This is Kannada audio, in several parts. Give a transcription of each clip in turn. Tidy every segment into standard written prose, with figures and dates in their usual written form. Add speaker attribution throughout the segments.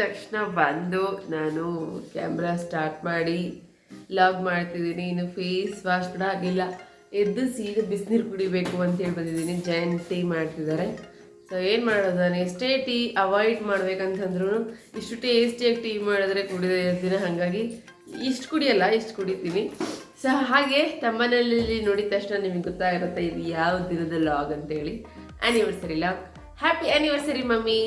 Speaker 1: ತಕ್ಷಣ ಬಂದು ನಾನು ಕ್ಯಾಮ್ರಾ ಸ್ಟಾರ್ಟ್ ಮಾಡಿ ಲಾಗ್ ಮಾಡ್ತಿದ್ದೀನಿ. ಇನ್ನು ಫೇಸ್ ವಾಶ್ ಕೂಡ ಆಗಿಲ್ಲ. ಎದ್ದು ಸೀದಾ ಬಿಸಿನೀರು ಕುಡಿಬೇಕು ಅಂತೇಳಿ ಬಂದಿದ್ದೀನಿ. ಜೈನ್ ಟೀ ಮಾಡ್ತಿದ್ದಾರೆ. ಸೊ ಏನು ಮಾಡೋದು, ನಾನು ಎಷ್ಟೇ ಟೀ ಅವಾಯ್ಡ್ ಮಾಡ್ಬೇಕಂತಂದ್ರೂ ಇಷ್ಟು ಟೇಸ್ಟಿಯಾಗಿ ಟೀ ಮಾಡಿದ್ರೆ ಕುಡಿದೇ ಇರ್ತೀನಿ. ಹಾಗಾಗಿ ಇಷ್ಟು ಕುಡಿಯಲ್ಲ, ಇಷ್ಟು ಕುಡಿತೀನಿ. ಸೊ ಹಾಗೆ ತಮ್ಮನಲ್ಲಿ ನೋಡಿದ ತಕ್ಷಣ ನಿಮಗೆ ಗೊತ್ತಾಗಿರುತ್ತೆ ಇದು ಯಾವ ದಿನದ ಲಾಗ್ ಅಂತೇಳಿ. Anniversary log. Happy anniversary mummy.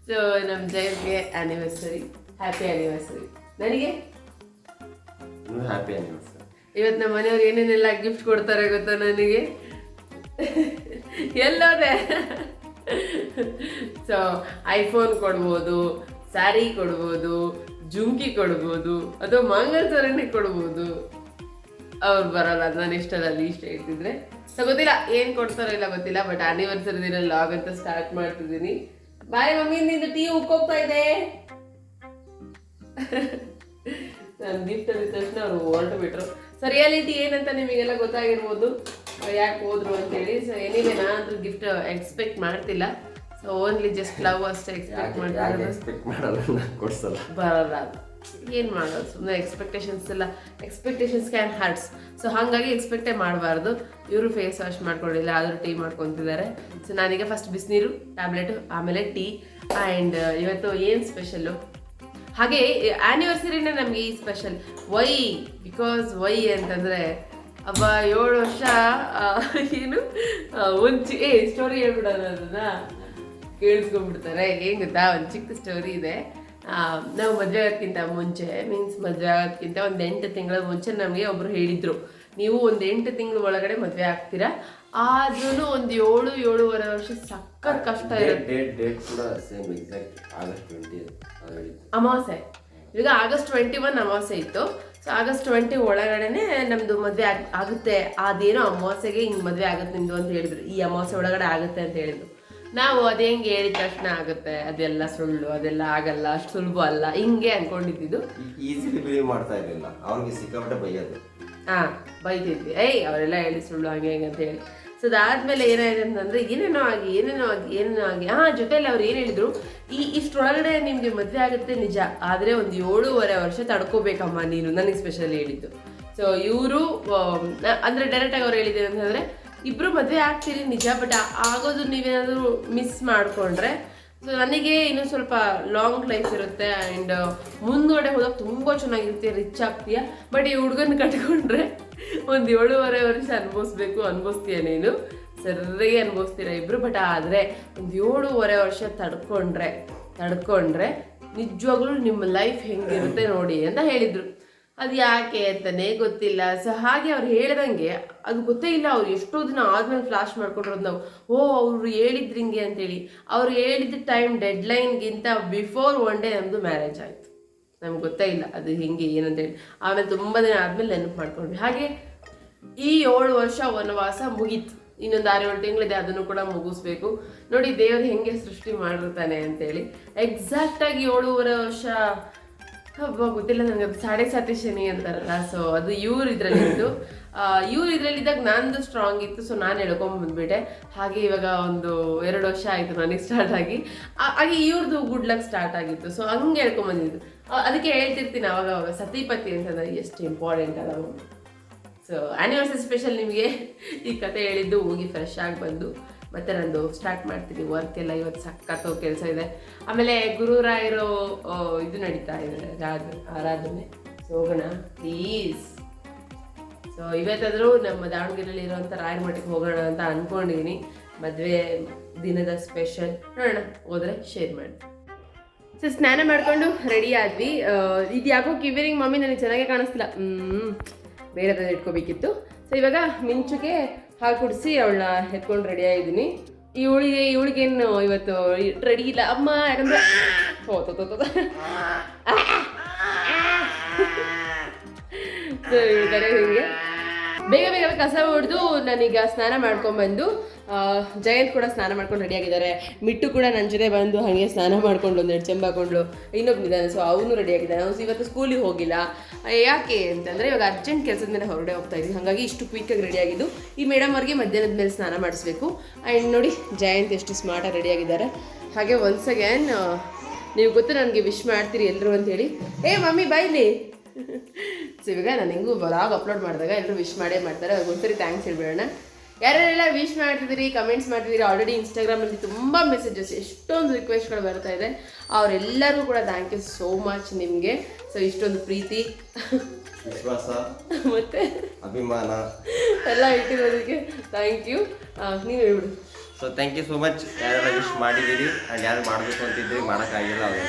Speaker 1: So ನಮ್ಮ ಜೈನ್ಗೆ ಆ್ಯನಿವರ್ಸರಿ, ಹ್ಯಾಪಿ ಆ್ಯನಿವರ್ಸರಿ. ನನಗೆ
Speaker 2: ಹ್ಯಾಪಿ ಆ್ಯನಿವರ್ಸರಿ.
Speaker 1: ಇವತ್ತು ನಮ್ಮ ಮನೆಯವ್ರು ಏನೇನೆಲ್ಲ ಗಿಫ್ಟ್ ಕೊಡ್ತಾರೆ ಗೊತ್ತಾ ನನಗೆ? ಎಲ್ಲೋದೆ. ಸೊ ಐಫೋನ್ ಕೊಡ್ಬೋದು, ಸ್ಯಾರಿ ಕೊಡ್ಬೋದು, ಜುಮ್ಕಿ ಕೊಡ್ಬೋದು, ಅಥವಾ ಮಂಗಳಸೂರನೇ ಕೊಡ್ಬೋದು. ಅವ್ರು ಬರೋಲ್ಲ, ನಾನು ಇಷ್ಟದಲ್ಲಿ ಇಷ್ಟ ಹೇಳ್ತಿದ್ರೆ. ಸೊ ಗೊತ್ತಿಲ್ಲ ಏನು ಕೊಡ್ತಾರೋ ಇಲ್ಲ ಗೊತ್ತಿಲ್ಲ. ಬಟ್ ಆನಿವರ್ಸರಿ ದಿನ ಲಾಗ್ ಅಂತ ಸ್ಟಾರ್ಟ್ ಮಾಡ್ತಿದ್ದೀನಿ. ಬಾಯ್ ಮಮ್ಮಿ, ನಿಂದು ಟೀ ಉಕ್ಕೋಗ್ತಾ ಇದೆ. ನಾನು ಗಿಫ್ಟ್ ಅಂದಿದ ತಕ್ಷಣ ಅವರು ಹೊರಟು ಬಿಟ್ರು. ಸೊ ರಿಯಾಲಿಟಿ ಏನಂತ ನಿಮಗೆಲ್ಲ ಗೊತ್ತಾಗಿರ್ಬೋದು ಯಾಕೆ ಹೋದ್ರು ಅಂತೇಳಿ. ಸೊ ಏನಿದೆ, ನಾನು ಗಿಫ್ಟ್ ಎಕ್ಸ್ಪೆಕ್ಟ್ ಮಾಡ್ತಿಲ್ಲ. ಸೊ ಓನ್ಲಿ ಜಸ್ಟ್ ಲವ್ ಅಷ್ಟೇ ಎಕ್ಸ್ಪೆಕ್ಟ್ ಬರಲ್ಲ. ಏನು ಮಾಡೋದು, ಸುಮ್ಮನೆ ಎಕ್ಸ್ಪೆಕ್ಟೇಷನ್ಸ್ ಕ್ಯಾನ್ ಹರ್ಟ್ಸ್. ಸೊ ಹಾಗಾಗಿ ಎಕ್ಸ್ಪೆಕ್ಟೇ ಮಾಡಬಾರ್ದು. ಇವರು ಫೇಸ್ ವಾಶ್ ಮಾಡ್ಕೊಂಡಿಲ್ಲ, ಆದರೂ ಟೀ ಮಾಡ್ಕೊತಿದ್ದಾರೆ. ಸೊ ನಾನೀಗ ಫಸ್ಟ್ ಬಿಸಿನೀರು, ಟ್ಯಾಬ್ಲೆಟು, ಆಮೇಲೆ ಟೀ. ಆ್ಯಂಡ್ ಇವತ್ತು ಏನು ಸ್ಪೆಷಲ್ಲು, ಹಾಗೆ ಆ್ಯನಿವರ್ಸರಿನೇ ನಮಗೆ ಈ ಸ್ಪೆಷಲ್. ಬಿಕಾಸ್ ವೈ ಅಂತಂದರೆ ಅಬ್ಬ 7 ವರ್ಷ ಏನು ಸ್ಟೋರಿ ಹೇಳ್ಬಿಡೋದು, ಅದನ್ನ ಕೇಳಿಸ್ಕೊಂಡ್ಬಿಡ್ತಾರೆ. ಏನು ಗೊತ್ತಾ, ಒಂದು ಚಿಕ್ಕ ಸ್ಟೋರಿ ಇದೆ. ನಾವು ಮದುವೆ ಆಗೋದಕ್ಕಿಂತ ಮುಂಚೆ, ಮದುವೆ ಆಗೋದಕ್ಕಿಂತ ಒಂದು 8 ತಿಂಗಳ ಮುಂಚೆ ನಮಗೆ ಒಬ್ಬರು ಹೇಳಿದರು, ನೀವು ಒಂದು 8 ತಿಂಗಳ ಒಳಗಡೆ ಮದುವೆ ಆಗ್ತೀರಾ. ಆದ್ರೂ ಒಂದು 7-7.5 ವರ್ಷ ಸಕ್ಕತ್ ಕಷ್ಟ ಇರುತ್ತೆ. ಅಮಾವಾಸ್ಯೆ, ಈಗ ಆಗಸ್ಟ್ 21 ಅಮಾವಾಸ್ಯೆ ಇತ್ತು. ಸೊ ಆಗಸ್ಟ್ 20 ಒಳಗಡೆನೆ ನಮ್ಮದು ಮದುವೆ ಆಗುತ್ತೆ. ಅದೇನೋ ಅಮಾವಾಸ್ಯೆಗೆ ಹಿಂಗೆ ಮದುವೆ ಆಗುತ್ತೆ ನಿಮ್ಮದು ಅಂತ ಹೇಳಿದ್ರು. ಈ ಅಮಾವಾಸ್ಯೆ ಒಳಗಡೆ ಆಗುತ್ತೆ ಅಂತ ಹೇಳಿದ್ರು. ನಾವು ಅದೇ ಹೆಂಗೆ ಹೇಳಿದ ತಕ್ಷಣ ಆಗುತ್ತೆ, ಅದೆಲ್ಲ ಸುಳ್ಳು, ಅದೆಲ್ಲ ಆಗಲ್ಲ, ಅಷ್ಟು ಸುಲಭ ಅಲ್ಲ, ಹಿಂಗೆ ಅನ್ಕೊಂಡಿದ್ದು.
Speaker 2: ಈಸಿಲಿ ಬಿಲೀವ್ ಮಾಡ್ತಾ ಇರಲಿಲ್ಲ. ಅವ್ರಿಗೆ ಸಿಕ್ಕಾಪಟ್ಟೆ ಬೈಯೋದು.
Speaker 1: ಬೈತಿದ್ವಿ, ಅವರೆಲ್ಲ ಹೇಳಿ ಸುಳ್ಳು ಹಂಗೆ ಹೆಂಗೆ ಅಂತ ಹೇಳಿ. ಸೊ ಅದಾದ್ಮೇಲೆ ಏನಾಗಿದೆ ಅಂತಂದ್ರೆ ಏನೇನೋ ಆಗಿ ಜೊತೆಯಲ್ಲಿ ಅವ್ರು ಏನು ಹೇಳಿದ್ರು, ಇಷ್ಟರೊಳಗಡೆ ನಿಮ್ಗೆ ಮದುವೆ ಆಗುತ್ತೆ ನಿಜ, ಆದರೆ ಒಂದು 7.5 ವರ್ಷ ತಡ್ಕೋಬೇಕಮ್ಮ ನೀನು, ನನಗೆ ಸ್ಪೆಷಲಿ ಹೇಳಿದ್ದು. ಸೊ ಇವರು ಅಂದರೆ ಡೈರೆಕ್ಟಾಗಿ ಅವ್ರು ಹೇಳಿದ್ದೇನೆ ಅಂತಂದರೆ, ಇಬ್ಬರು ಮದುವೆ ಆಗ್ತೀರಿ ನಿಜ, ಬಟ್ ಆಗೋದು ನೀವೇನಾದರೂ ಮಿಸ್ ಮಾಡಿಕೊಂಡ್ರೆ ಸೊ ನನಗೆ ಇನ್ನೂ ಸ್ವಲ್ಪ ಲಾಂಗ್ ಲೈಫ್ ಇರುತ್ತೆ. ಆ್ಯಂಡ್ ಮುಂದುಗಡೆ ಹೋದಾಗ ತುಂಬ ಚೆನ್ನಾಗಿರುತ್ತೆ, ರಿಚ್ ಆಗ್ತೀಯ. ಬಟ್ ಈ ಹುಡುಗನ ಕಟ್ಕೊಂಡ್ರೆ ಒಂದು 7.5 ವರ್ಷ ಅನುಭವಿಸ್ತೀಯ ನೀನು, ಸರಿಯಾಗಿ ಅನುಭವಿಸ್ತೀರ ಇಬ್ಬರು. ಬಟ್ ಆದರೆ ಒಂದು 7.5 ವರ್ಷ ತಡ್ಕೊಂಡ್ರೆ ನಿಜವಾಗ್ಲೂ ನಿಮ್ಮ ಲೈಫ್ ಹೆಂಗಿರುತ್ತೆ ನೋಡಿ ಅಂತ ಹೇಳಿದರು. ಅದು ಯಾಕೆ ಅಂತಲೇ ಗೊತ್ತಿಲ್ಲ. ಸೊ ಹಾಗೆ ಅವ್ರು ಹೇಳ್ದಂಗೆ ಅದು ಗೊತ್ತೇ ಇಲ್ಲ. ಅವ್ರು ಎಷ್ಟೋ ದಿನ ಆದಮೇಲೆ ಫ್ಲಾಶ್ ಮಾಡ್ಕೊಂಡಿರೋದು ನಾವು, ಅವರು ಹೇಳಿದ್ರಿಂಗೆ ಅಂತೇಳಿ. ಅವ್ರು ಹೇಳಿದ ಟೈಮ್ ಡೆಡ್ಲೈನ್ಗಿಂತ ಬಿಫೋರ್ 1 ಡೇ ನಮ್ಮದು ಮ್ಯಾರೇಜ್ ಆಯಿತು. ನಮ್ಗೆ ಗೊತ್ತೇ ಇಲ್ಲ ಅದು ಹಿಂಗೆ ಏನಂತೇಳಿ. ಆಮೇಲೆ ತುಂಬ ದಿನ ಆದಮೇಲೆ ನೆನಪು ಮಾಡ್ಕೊಂಡ್ವಿ. ಹಾಗೆ ಈ 7 ವರ್ಷ ವನವಾಸ ಮುಗೀತು. ಇನ್ನೊಂದು 6-7 ತಿಂಗಳಿದೆ, ಅದನ್ನು ಕೂಡ ಮುಗಿಸ್ಬೇಕು. ನೋಡಿ ದೇವ್ರು ಹೆಂಗೆ ಸೃಷ್ಟಿ ಮಾಡಿರ್ತಾನೆ ಅಂತೇಳಿ. ಎಕ್ಸಾಕ್ಟಾಗಿ 7.5 ವರ್ಷ ಗೊತ್ತಿಲ್ಲ ನನಗೆ, ಅದು 7.5 ಶನಿ ಅಂತಾರಲ್ಲ. ಸೊ ಅದು ಇವ್ರು ಇದರಲ್ಲಿದ್ದು, ಇದ್ರಲ್ಲಿದ್ದಾಗ ನಂದು ಸ್ಟ್ರಾಂಗ್ ಇತ್ತು. ಸೊ ನಾನು ಹೇಳ್ಕೊಂಬಂದ್ಬಿಟ್ಟೆ. ಹಾಗೆ ಇವಾಗ ಒಂದು 2 ವರ್ಷ ಆಯಿತು ನನಗೆ ಸ್ಟಾರ್ಟ್ ಆಗಿ. ಹಾಗೆ ಇವ್ರದ್ದು ಗುಡ್ ಲಕ್ ಸ್ಟಾರ್ಟ್ ಆಗಿತ್ತು. ಸೊ ಹಂಗೆ ಹೇಳ್ಕೊಂಬಂದಿದ್ದು. ಅದಕ್ಕೆ ಹೇಳ್ತಿರ್ತೀನಿ ಅವಾಗ ಸತಿಪತಿ ಅಂತಂದ್ರೆ ಎಷ್ಟು ಇಂಪಾರ್ಟೆಂಟ್ ಅಲ್ಲ. ಸೊ ಆ್ಯನಿವರ್ಸರಿ ಸ್ಪೆಷಲ್ ನಿಮಗೆ ಈ ಕತೆ ಹೇಳಿದ್ದು. ಹೋಗಿ ಫ್ರೆಶ್ ಆಗಿ ಬಂದು ಮತ್ತೆ ನಂದು ಸ್ಟಾರ್ಟ್ ಮಾಡ್ತೀನಿ ವರ್ಕ್ ಎಲ್ಲ. ಇವತ್ತು ಸಕ್ಕತ್ತು ಕೆಲಸ ಇದೆ. ಆಮೇಲೆ ಗುರುರಾಯರು ಇದು ನಡೀತಾ ಇದೆ, ಆರಾಧನೆ. ಸೊ ಹೋಗೋಣ ಪ್ಲೀಸ್. ಸೊ ಇವತ್ತಾದರೂ ನಮ್ಮ ದಾವಣಗೆರೆಯಲ್ಲಿ ಇರೋವಂಥ ರಾಯರ ಮಠಕ್ಕೆ ಹೋಗೋಣ ಅಂತ ಅಂದ್ಕೊಂಡಿದ್ದೀನಿ. ಮದುವೆ ದಿನದ ಸ್ಪೆಷಲ್ ನೋಡೋಣ, ಹೋದರೆ ಶೇರ್ ಮಾಡಿ. ಸೊ ಸ್ನಾನ ಮಾಡಿಕೊಂಡು ರೆಡಿ ಆದ್ವಿ. ಇದು ಯಾಕೋ ಕಿವಿರಿಂಗ್ ಮಮ್ಮಿ ನನಗೆ ಚೆನ್ನಾಗೇ ಕಾಣಿಸ್ತಿಲ್ಲ, ಬೇರೆದಾದ್ರು ಇಟ್ಕೋಬೇಕಿತ್ತು. ಸೊ ಇವಾಗ ಮಿಂಚುಗೆ ಹಾಲು ಕುಡಿಸಿ ಅವಳನ್ನ ಎತ್ಕೊಂಡು ರೆಡಿ ಆಗಿದ್ದೀನಿ. ಇವಳಿಗೇನು ಇವತ್ತು ರೆಡಿ ಇಲ್ಲ ಅಮ್ಮ, ಯಾಕಂದ್ರೆ ಹಿಂಗೆ ಬೇಗ ಕಸ ಹೊಡೆದು ನಾನೀಗ ಸ್ನಾನ ಮಾಡ್ಕೊಂಡ್ಬಂದು, ಜಯಂತ್ ಕೂಡ ಸ್ನಾನ ಮಾಡ್ಕೊಂಡು ರೆಡಿ ಆಗಿದ್ದಾರೆ. ಮಿಟ್ಟು ಕೂಡ ನನ್ನ ಜೊತೆ ಬಂದು ಹಾಗೆ ಸ್ನಾನ ಮಾಡ್ಕೊಂಡು 1-2 ಚೆಂಬ ಹಾಕೊಂಡು ಇನ್ನೊಬ್ಬನಿದ್ದಾನೆ. ಸೊ ಅವನು ರೆಡಿ ಆಗಿದ್ದಾನೆ. ಅವನು ಇವತ್ತು ಸ್ಕೂಲಿಗೆ ಹೋಗಿಲ್ಲ. ಯಾಕೆ ಅಂತಂದರೆ ಇವಾಗ ಅರ್ಜೆಂಟ್ ಕೆಲಸದ ಮೇಲೆ ಹೊರಗಡೆ ಹೋಗ್ತಾ ಇದ್ದೀನಿ. ಹಾಗಾಗಿ ಇಷ್ಟು ಕ್ವಿಕ್ಕಾಗಿ ರೆಡಿ ಆಗಿದ್ದು. ಈ ಮೇಡಮ್ ಅವ್ರಿಗೆ ಮಧ್ಯಾಹ್ನದ ಮೇಲೆ ಸ್ನಾನ ಮಾಡಿಸ್ಬೇಕು. ಆ್ಯಂಡ್ ನೋಡಿ ಜಯಂತ್ ಎಷ್ಟು ಸ್ಮಾರ್ಟಾಗಿ ರೆಡಿ ಆಗಿದ್ದಾರೆ. ಹಾಗೆ ಒನ್ಸ್ ಅಗೇನ್ ನೀವು ಗೊತ್ತು ನನಗೆ ವಿಶ್ ಮಾಡ್ತೀರಿ ಎಲ್ಲರೂ ಅಂತೇಳಿ. ಏ ಮಮ್ಮಿ ಬೈಲಿ. ಸೊ ಇವಾಗ ನಾನು ಹೆಂಗೂ ವ್ಲಾಗ್ ಅಪ್ಲೋಡ್ ಮಾಡಿದಾಗ ಎಲ್ಲರೂ ವಿಶ್ ಮಾಡೇ ಮಾಡ್ತಾರೆ. ಒಂದ್ಸರಿ ಥ್ಯಾಂಕ್ಸ್ ಹೇಳ್ಬೇಡೋಣ. ಯಾರೆಲ್ಲ ವಿಶ್ ಮಾಡ್ತಿದ್ದೀರಿ, ಕಮೆಂಟ್ಸ್ ಮಾಡ್ತಿದ್ದೀರಿ. ಆಲ್ರೆಡಿ ಇನ್ಸ್ಟಾಗ್ರಾಮಲ್ಲಿ ತುಂಬ ಮೆಸೇಜಸ್, ಎಷ್ಟೊಂದು ರಿಕ್ವೆಸ್ಟ್ಗಳು ಬರ್ತಾ ಇದೆ. ಅವರೆಲ್ಲರಿಗೂ ಕೂಡ ಥ್ಯಾಂಕ್ ಯು ಸೋ ಮಚ್ ನಿಮಗೆ. ಸೊ ಇಷ್ಟೊಂದು ಪ್ರೀತಿ,
Speaker 2: ವಿಶ್ವಾಸ
Speaker 1: ಮತ್ತೆ
Speaker 2: ಅಭಿಮಾನ
Speaker 1: ಎಲ್ಲ ಇಟ್ಟಿರೋದಕ್ಕೆ ಥ್ಯಾಂಕ್ ಯು. ನೀವು ಹೇಳ್ಬಿಡಿ.
Speaker 2: So thank you so much. ಯಾರೆಲ್ಲ ವಿಶ್ ಮಾಡಿದ್ದೀರಿ ಆ್ಯಂಡ್ ಯಾರು ಮಾಡಬೇಕು ಅಂತಿದ್ದೀರಿ ಮಾಡೋಕ್ಕಾಗಿಲ್ಲ ಅವ್ರಿಗೆ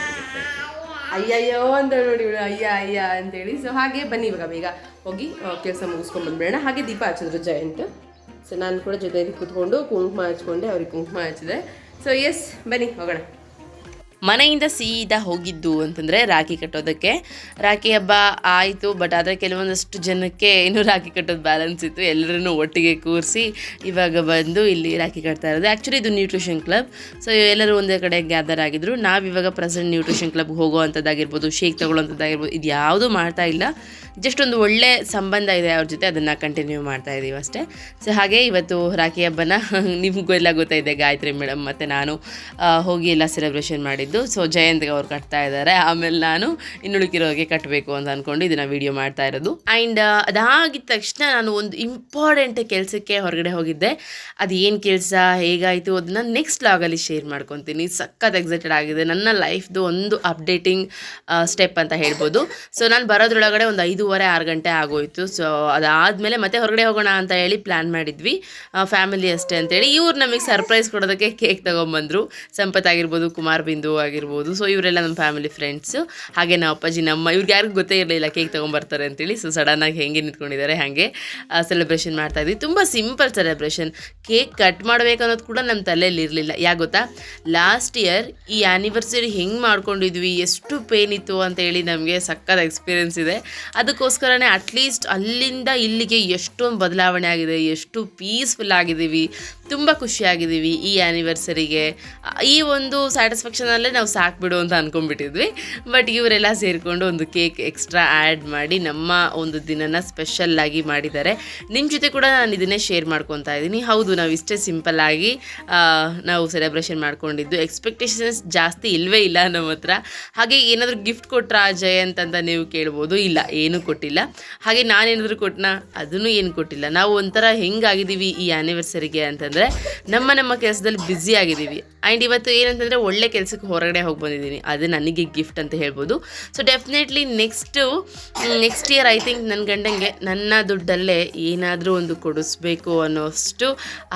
Speaker 1: ಅಯ್ಯಯ್ಯೋ ಅಂತ ನೋಡಿ ಅಯ್ಯ ಅಂತೇಳಿ. ಸೊ ಹಾಗೆ ಬನ್ನಿ ಇವಾಗ ಬೇಗ ಹೋಗಿ ಕೆಲಸ ಮುಗಿಸ್ಕೊಂಡು ಬಂದ್ಬೇಡ. ಹಾಗೆ ದೀಪ ಹಚ್ಚಿದ್ರು ಜಯಂಟ್. ಸೊ ನಾನು ಕೂಡ ಜೊತೆಯಲ್ಲಿ ಕೂತ್ಕೊಂಡು ಕುಂಕುಮ ಹಚ್ಕೊಂಡೆ, ಅವ್ರಿಗೆ ಕುಂಕುಮ ಹಚ್ಚಿದೆ. ಸೊ ಎಸ್ ಬನ್ನಿ ಹೋಗೋಣ. ಮನೆಯಿಂದ ಸೀದಾ ಹೋಗಿದ್ದು ಅಂತಂದರೆ ರಾಖಿ ಕಟ್ಟೋದಕ್ಕೆ. ರಾಖಿ ಹಬ್ಬ ಆಯಿತು, ಬಟ್ ಆದರೆ ಕೆಲವೊಂದಷ್ಟು ಜನಕ್ಕೆ ಇನ್ನೂ ರಾಖಿ ಕಟ್ಟೋದು ಬ್ಯಾಲೆನ್ಸ್ ಇತ್ತು. ಎಲ್ಲರನ್ನೂ ಒಟ್ಟಿಗೆ ಕೂರಿಸಿ ಇವಾಗ ಬಂದು ಇಲ್ಲಿ ರಾಖಿ ಕಟ್ತಾ ಇರೋದು. ಆ್ಯಕ್ಚುಲಿ ಇದು ನ್ಯೂಟ್ರಿಷನ್ ಕ್ಲಬ್. ಸೊ ಎಲ್ಲರೂ ಒಂದೇ ಕಡೆ ಗ್ಯಾದರ್ ಆಗಿದ್ರು. ನಾವಿವಾಗ ಪ್ರೆಸೆಂಟ್ ನ್ಯೂಟ್ರಿಷನ್ ಕ್ಲಬ್ಗೆ ಹೋಗೋವಂಥದ್ದಾಗಿರ್ಬೋದು, ಶೇಕ್ ತೊಗೊಳ್ಳೋವಂಥದ್ದಾಗಿರ್ಬೋದು, ಇದು ಯಾವುದೂ ಮಾಡ್ತಾ ಇಲ್ಲ. ಜಸ್ಟ್ ಒಂದು ಒಳ್ಳೆ ಸಂಬಂಧ ಇದೆ ಅವ್ರ ಜೊತೆ, ಅದನ್ನು ಕಂಟಿನ್ಯೂ ಮಾಡ್ತಾ ಇದ್ದೀವಿ ಅಷ್ಟೇ. ಸೊ ಹಾಗೆ ಇವತ್ತು ರಾಖಿ ಹಬ್ಬನ ನಿಮಗೂ ಎಲ್ಲ ಗೊತ್ತಾಯಿದೆ, ಗಾಯತ್ರಿ ಮೇಡಮ್ ಮತ್ತು ನಾನು ಹೋಗಿ ಎಲ್ಲ ಸೆಲೆಬ್ರೇಷನ್ ಮಾಡಿದ್ದು. ಸೊ ಜಯಂತ್ಗೆ ಅವ್ರು ಕಟ್ತಾ ಇದ್ದಾರೆ, ಆಮೇಲೆ ನಾನು ಇನ್ನುಳಿಕಿರೋರಿಗೆ ಕಟ್ಟಬೇಕು ಅಂತ ಅಂದ್ಕೊಂಡು ಇದನ್ನು ವೀಡಿಯೋ ಮಾಡ್ತಾ ಇರೋದು. ಆ್ಯಂಡ್ ಅದಾಗಿದ್ದ ತಕ್ಷಣ ನಾನು ಒಂದು ಇಂಪಾರ್ಟೆಂಟ್ ಕೆಲಸಕ್ಕೆ ಹೊರಗಡೆ ಹೋಗಿದ್ದೆ. ಅದು ಏನು ಕೆಲಸ, ಹೇಗಾಯಿತು ಅದನ್ನು ನೆಕ್ಸ್ಟ್ ಲಾಗಲ್ಲಿ ಶೇರ್ ಮಾಡ್ಕೊತೀನಿ. ಸಖತ್ ಎಕ್ಸೈಟೆಡ್ ಆಗಿದೆ. ನನ್ನ ಲೈಫ್ದು ಒಂದು ಅಪ್ಡೇಟಿಂಗ್ ಸ್ಟೆಪ್ ಅಂತ ಹೇಳ್ಬೋದು. ಸೊ ನಾನು ಬರೋದ್ರೊಳಗಡೆ ಒಂದು 5:30-6 ಗಂಟೆ ಆಗೋಯಿತು. ಸೊ ಅದಾದಮೇಲೆ ಮತ್ತೆ ಹೊರಗಡೆ ಹೋಗೋಣ ಅಂತ ಹೇಳಿ ಪ್ಲ್ಯಾನ್ ಮಾಡಿದ್ವಿ, ಫ್ಯಾಮಿಲಿ ಅಷ್ಟೇ ಅಂತೇಳಿ. ಇವ್ರು ನಮಗೆ ಸರ್ಪ್ರೈಸ್ ಕೊಡೋದಕ್ಕೆ ಕೇಕ್ ತೊಗೊಂಬಂದರು. ಸಂಪತ್ ಆಗಿರ್ಬೋದು, ಕುಮಾರ್ ಬಿಂದು ಆಗಿರ್ಬೋದು. ಸೊ ಇವರೆಲ್ಲ ನಮ್ಮ ಫ್ಯಾಮಿಲಿ ಫ್ರೆಂಡ್ಸು. ಹಾಗೆ ನಮ್ಮ ಅಪ್ಪಾಜಿ, ನಮ್ಮ ಇವ್ರಿಗೆ ಯಾರಿಗೂ ಗೊತ್ತೇ ಇರಲಿಲ್ಲ ಕೇಕ್ ತೊಗೊಂಬರ್ತಾರೆ ಅಂತೇಳಿ. ಸೊ ಸಡನ್ನಾಗಿ ಹೆಂಗೆ ನಿಂತ್ಕೊಂಡಿದ್ದಾರೆ ಹಾಗೆ ಸೆಲೆಬ್ರೇಷನ್ ಮಾಡ್ತಾಯಿದ್ವಿ. ತುಂಬ ಸಿಂಪಲ್ ಸೆಲೆಬ್ರೇಷನ್. ಕೇಕ್ ಕಟ್ ಮಾಡಬೇಕು ಅನ್ನೋದು ಕೂಡ ನಮ್ಮ ತಲೆಯಲ್ಲಿ ಇರಲಿಲ್ಲ. ಯಾಕೆ ಗೊತ್ತಾ, ಲಾಸ್ಟ್ ಇಯರ್ ಈ ಆ್ಯನಿವರ್ಸರಿ ಹೆಂಗೆ ಮಾಡ್ಕೊಂಡಿದ್ವಿ, ಎಷ್ಟು ಪೇನ್ ಇತ್ತು ಅಂತೇಳಿ ನಮಗೆ ಸಕ್ಕತ್ ಎಕ್ಸ್ಪೀರಿಯೆನ್ಸ್ ಇದೆ. ಅದಕ್ಕೋಸ್ಕರನೇ ಅಟ್ಲೀಸ್ಟ್ ಅಲ್ಲಿಂದ ಇಲ್ಲಿಗೆ ಎಷ್ಟೊಂದು ಬದಲಾವಣೆ ಆಗಿದೆ, ಎಷ್ಟು ಪೀಸ್ಫುಲ್ ಆಗಿದ್ದೀವಿ, ತುಂಬ ಖುಷಿಯಾಗಿದ್ದೀವಿ ಈ ಆ್ಯನಿವರ್ಸರಿಗೆ. ಈ ಒಂದು ಸ್ಯಾಟಿಸ್ಫ್ಯಾಕ್ಷನಲ್ಲೇ ನಾವು ಸಾಕ್ಬಿಡು ಅಂತ ಅಂದ್ಕೊಂಡ್ಬಿಟ್ಟಿದ್ವಿ. ಬಟ್ ಇವರೆಲ್ಲ ಸೇರಿಕೊಂಡು ಒಂದು ಕೇಕ್ ಎಕ್ಸ್ಟ್ರಾ ಆ್ಯಡ್ ಮಾಡಿ ನಮ್ಮ ಒಂದು ದಿನನ ಸ್ಪೆಷಲ್ಲಾಗಿ ಮಾಡಿದ್ದಾರೆ. ನಿಮ್ಮ ಜೊತೆ ಕೂಡ ನಾನು ಇದನ್ನೇ ಶೇರ್ ಮಾಡ್ಕೊತಾ ಇದ್ದೀನಿ. ಹೌದು, ನಾವು ಇಷ್ಟೇ ಸಿಂಪಲ್ಲಾಗಿ ನಾವು ಸೆಲೆಬ್ರೇಷನ್ ಮಾಡ್ಕೊಂಡಿದ್ದು. ಎಕ್ಸ್ಪೆಕ್ಟೇಷನ್ಸ್ ಜಾಸ್ತಿ ಇಲ್ಲವೇ ಇಲ್ಲ ನಮ್ಮ ಹತ್ರ. ಹಾಗೆ ಏನಾದರೂ ಗಿಫ್ಟ್ ಕೊಟ್ರಾ ಜಯಂತ್ ಅಂತ ನೀವು ಕೇಳ್ಬೋದು. ಇಲ್ಲ, ಏನೂ ಕೊಟ್ಟಿಲ್ಲ. ಹಾಗೆ ನಾನೇನಾದರೂ ಕೊಟ್ಟನಾ, ಅದನ್ನು ಏನು ಕೊಟ್ಟಿಲ್ಲ. ನಾವು ಒಂಥರ ಹೆಂಗಾಗಿದ್ದೀವಿ ಈ ಆ್ಯನಿವರ್ಸರಿಗೆ ಅಂತಂದರೆ, ನಮ್ಮ ಕೆಲಸದಲ್ಲಿ ಬ್ಯುಸಿ ಆಗಿದ್ದೀವಿ. ಆ್ಯಂಡ್ ಇವತ್ತು ಏನಂತಂದರೆ ಒಳ್ಳೆ ಕೆಲಸಕ್ಕೆ ಹೊರಗಡೆ ಹೋಗಿ ಬಂದಿದ್ದೀನಿ, ಅದು ನನಗೆ ಗಿಫ್ಟ್ ಅಂತ ಹೇಳ್ಬೋದು. So definitely next year I think ನನ್ನ ಗಂಡಂಗೆ ನನ್ನ ದುಡ್ಡಲ್ಲೇ ಏನಾದರೂ ಒಂದು ಕೊಡಿಸ್ಬೇಕು ಅನ್ನೋಷ್ಟು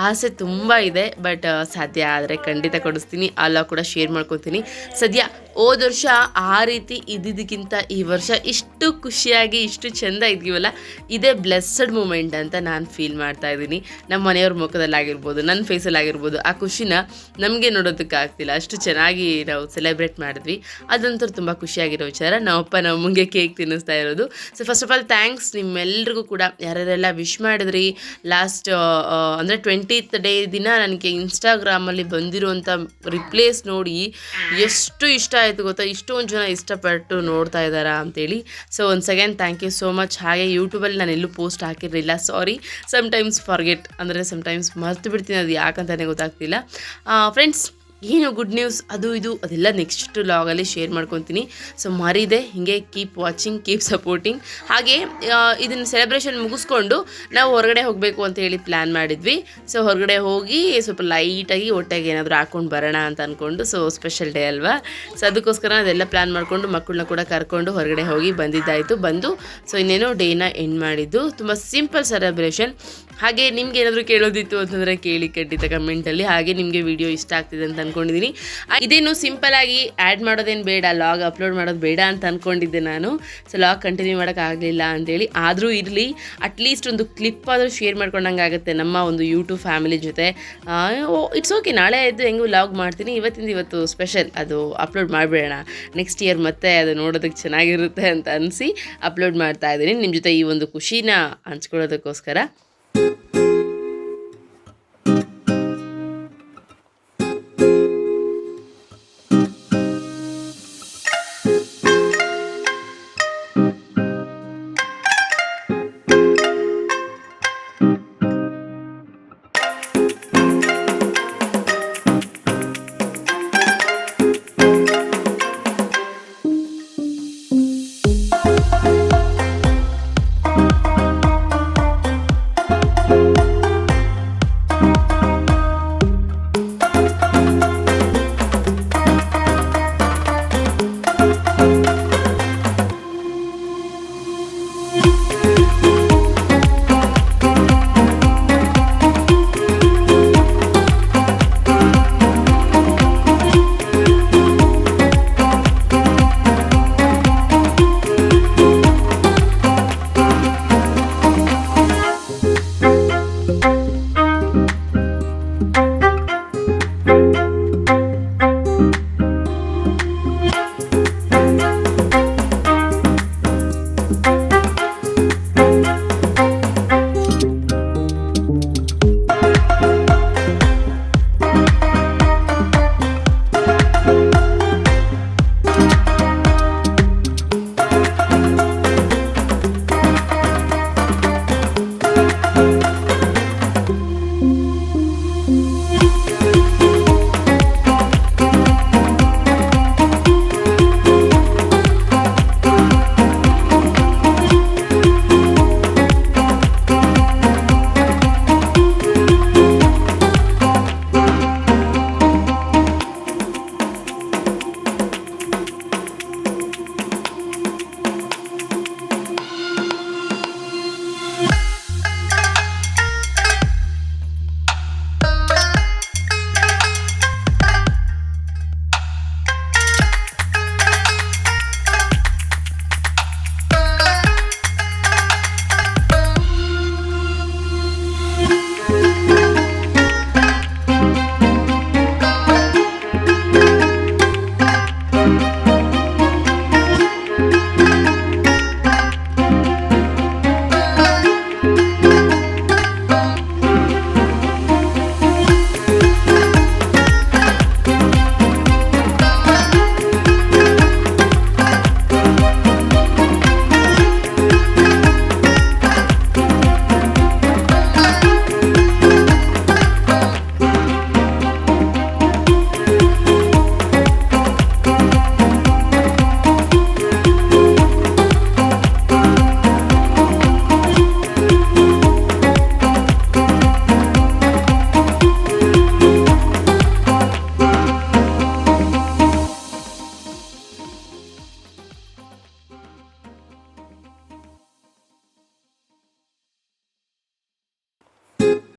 Speaker 1: ಆಸೆ ತುಂಬ ಇದೆ. ಬಟ್ ಸಾಧ್ಯ ಆದರೆ ಖಂಡಿತ ಕೊಡಿಸ್ತೀನಿ. ಅಲ್ಲ ಕೂಡ ಶೇರ್ ಮಾಡ್ಕೊತೀನಿ. ಸದ್ಯ ಹೋದ ವರ್ಷ ಆ ರೀತಿ ಇದ್ದಿದ್ದಕ್ಕಿಂತ ಈ ವರ್ಷ ಇಷ್ಟು ಖುಷಿಯಾಗಿ ಇಷ್ಟು ಚೆಂದ ಇದ್ದೀವಲ್ಲ, ಇದೇ ಬ್ಲೆಸ್ಸಡ್ ಮೂಮೆಂಟ್ ಅಂತ ನಾನು ಫೀಲ್ ಮಾಡ್ತಾ ಇದ್ದೀನಿ. ನಮ್ಮ ಮನೆಯವ್ರ ಮುಖದಲ್ಲಾಗಿರ್ಬೋದು, ನನ್ನ ಫೇಸಲ್ಲಾಗಿರ್ಬೋದು, ಆ ಖುಷಿನ ನಮಗೆ ನೋಡೋದಕ್ಕಾಗ್ತಿಲ್ಲ. ಅಷ್ಟು ಚೆನ್ನಾಗಿ ನಾವು ಸೆಲೆಬ್ರೇಟ್ ಮಾಡಿದ್ವಿ. ಅದಂತೂ ತುಂಬ ಖುಷಿಯಾಗಿರೋ ವಿಚಾರ. ನಮ್ಮಪ್ಪ ನಮಗೆ ಕೇಕ್ ತಿನ್ನಿಸ್ತಾ ಇರೋದು. So first of all thanks ನಿಮ್ಮೆಲ್ರಿಗೂ ಕೂಡ, ಯಾರ್ಯಾರೆಲ್ಲ ವಿಶ್ ಮಾಡಿದ್ರಿ. ಲಾಸ್ಟ್ ಅಂದರೆ 20th ಡೇ ದಿನ ನನಗೆ ಇನ್ಸ್ಟಾಗ್ರಾಮಲ್ಲಿ ಬಂದಿರೋಂಥ ರಿಪ್ಲೇಸ್ ನೋಡಿ ಎಷ್ಟು ಇಷ್ಟ ಆಯಿತು ಗೊತ್ತಾ. ಇಷ್ಟೊಂದು ಜನ ಇಷ್ಟಪಟ್ಟು ನೋಡ್ತಾ ಇದ್ದಾರಾ ಅಂತೇಳಿ. So once again thank you so much. ಹಾಗೆ ಯೂಟ್ಯೂಬಲ್ಲಿ ನಾನು ಎಲ್ಲೂ ಪೋಸ್ಟ್ ಹಾಕಿರಲಿಲ್ಲ, ಸಾರಿ. ಸಮ್ಟೈಮ್ಸ್ ಫರ್ಗೆಟ್, ಅಂದರೆ ಸಮ್ಟೈಮ್ಸ್ ಮರ್ತು ಬಿಡ್ತೀನಿ, ಅದು ಯಾಕಂತಲೇ ಗೊತ್ತಾಗ್ತಿಲ್ಲ. ಫ್ರೆಂಡ್ಸ್, ಏನು ಗುಡ್ ನ್ಯೂಸ್ ಅದು ಇದು ಅದೆಲ್ಲ ನೆಕ್ಸ್ಟ್ ಲಾಗಲ್ಲಿ ಶೇರ್ ಮಾಡ್ಕೊತೀನಿ. ಸೊ ಮರಿದೆ ಹೀಗೆ ಕೀಪ್ ವಾಚಿಂಗ್, ಕೀಪ್ ಸಪೋರ್ಟಿಂಗ್. ಹಾಗೆ ಇದನ್ನು ಸೆಲೆಬ್ರೇಷನ್ ಮುಗಿಸ್ಕೊಂಡು ನಾವು ಹೊರಗಡೆ ಹೋಗಬೇಕು ಅಂತ ಹೇಳಿ ಪ್ಲ್ಯಾನ್ ಮಾಡಿದ್ವಿ. ಸೊ ಹೊರಗಡೆ ಹೋಗಿ ಸ್ವಲ್ಪ ಲೈಟಾಗಿ ಹೊಟ್ಟೆಗೆ ಏನಾದರೂ ಹಾಕ್ಕೊಂಡು ಬರೋಣ ಅಂತ ಅಂದ್ಕೊಂಡು. ಸೊ ಸ್ಪೆಷಲ್ ಡೇ ಅಲ್ವಾ, ಸೊ ಅದಕ್ಕೋಸ್ಕರ ಅದೆಲ್ಲ ಪ್ಲ್ಯಾನ್ ಮಾಡಿಕೊಂಡು ಮಕ್ಕಳನ್ನ ಕೂಡ ಕರ್ಕೊಂಡು ಹೊರಗಡೆ ಹೋಗಿ ಬಂದಿದ್ದಾಯಿತು. ಸೊ ಇನ್ನೇನೋ ಡೇನ ಎಂಡ್ ಮಾಡಿದ್ದು. ತುಂಬ ಸಿಂಪಲ್ ಸೆಲೆಬ್ರೇಷನ್. ಹಾಗೆ ನಿಮ್ಗೆ ಏನಾದರೂ ಕೇಳೋದಿತ್ತು ಅಂತಂದರೆ ಕೇಳಿ ಖಂಡಿತ ಕಮೆಂಟಲ್ಲಿ. ಹಾಗೆ ನಿಮಗೆ ವಿಡಿಯೋ ಇಷ್ಟ ಆಗ್ತಿದೆ ಅಂತ ಅಂದ್ಕೊಂಡಿದ್ದೀನಿ. ಇದೇನು ಸಿಂಪಲಾಗಿ ಆ್ಯಡ್ ಮಾಡೋದೇನು ಬೇಡ, ಲಾಗ್ ಅಪ್ಲೋಡ್ ಮಾಡೋದು ಬೇಡ ಅಂತ ಅಂದ್ಕೊಂಡಿದ್ದೆ ನಾನು. ಸೊ ಲಾಗ್ ಕಂಟಿನ್ಯೂ ಮಾಡೋಕ್ಕಾಗಲಿಲ್ಲ ಅಂತೇಳಿ. ಆದರೂ ಇರಲಿ, ಅಟ್ಲೀಸ್ಟ್ ಒಂದು ಕ್ಲಿಪ್ ಆದರೂ ಶೇರ್ ಮಾಡ್ಕೊಂಡಂಗೆ ಆಗುತ್ತೆ ನಮ್ಮ ಒಂದು ಯೂಟ್ಯೂಬ್ ಫ್ಯಾಮಿಲಿ ಜೊತೆ. ಇಟ್ಸ್ ಓಕೆ, ನಾಳೆ ಆಯಿತು ಹೆಂಗೂ ಲಾಗ್ ಮಾಡ್ತೀನಿ. ಇವತ್ತು ಸ್ಪೆಷಲ್, ಅದು ಅಪ್ಲೋಡ್ ಮಾಡಿಬಿಡೋಣ. ನೆಕ್ಸ್ಟ್ ಇಯರ್ ಮತ್ತೆ ಅದು ನೋಡೋದಕ್ಕೆ ಚೆನ್ನಾಗಿರುತ್ತೆ ಅಂತ ಅನಿಸಿ ಅಪ್ಲೋಡ್ ಮಾಡ್ತಾ ಇದ್ದೀನಿ ನಿಮ್ಮ ಜೊತೆ ಈ ಒಂದು ಖುಷಿನ ಹಂಚ್ಕೊಳ್ಳೋದಕ್ಕೋಸ್ಕರ.